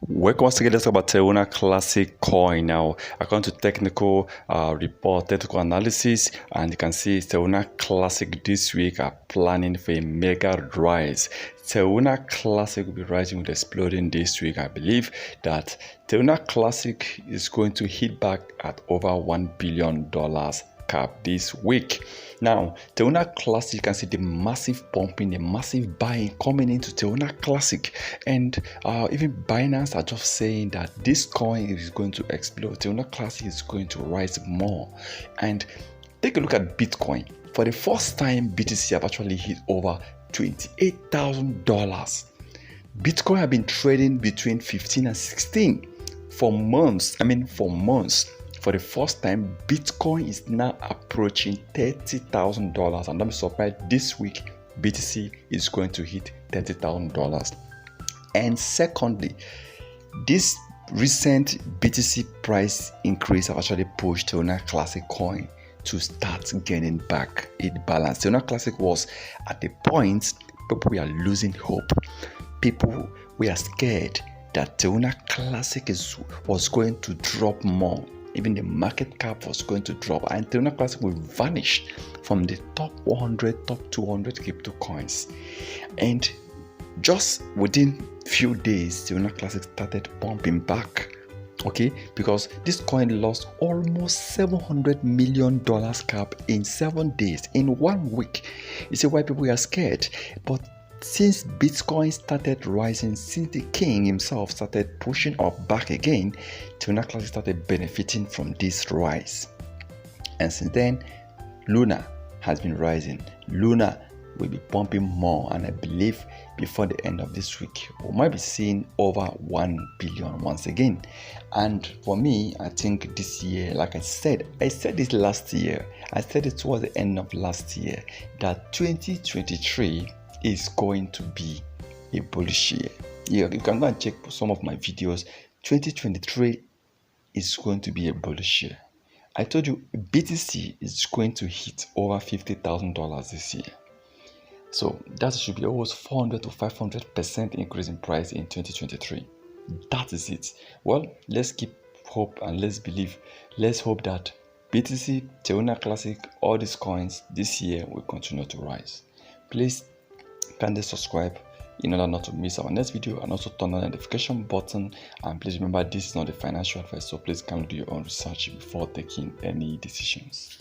Welcome once again. Let's talk about Terra Classic coin now. According to technical report, technical analysis, and you can see Terra Classic this week are planning for a mega rise. Terra Classic will be rising with exploding this week. I believe that Terra Classic is going to hit back at over $1 billion cap this week. Now, Terra Classic, you can see the massive pumping, the massive buying coming into Terra Classic, and even Binance are just saying that this coin is going to explode. Terra Classic is going to rise more. And take a look at Bitcoin. For the first time, BTC have actually hit over $28,000. Bitcoin have been trading between 15 and 16 for months. For the first time, Bitcoin is now approaching $30,000, and I'm surprised this week BTC is going to hit $30,000. And secondly, this recent BTC price increase have actually pushed Terra Classic coin to start gaining back its balance. Terra Classic was at the point people were losing hope. People were scared that Terra Classic was going to drop more. Even the market cap was going to drop, and Terra Classic will vanish from the top 100, top 200 crypto coins. And just within few days, Terra Classic started pumping back. Okay, because this coin lost almost $700 million cap in 7 days, in 1 week. You see why people are scared. But since Bitcoin started rising, since the king himself started pushing up back again, Terra Classic started benefiting from this rise. And since then, Luna has been rising. Luna will be pumping more, and I believe before the end of this week, we might be seeing over 1 billion once again. And for me, I think this year, like I said this last year, I said it towards the end of last year, that 2023 is going to be a bullish year. You can go and check some of my videos. 2023 is going to be a bullish year. I told you BTC is going to hit over $50,000 this year. So that should be almost 400 to 500% increase in price in 2023. That is it. Well, let's keep hope and let's believe. Let's hope that BTC, Terra Classic, all these coins this year will continue to rise. Please kindly subscribe in order not to miss our next video, and also turn on the notification button. And please remember, this is not a financial advice, so please kindly do your own research before taking any decisions.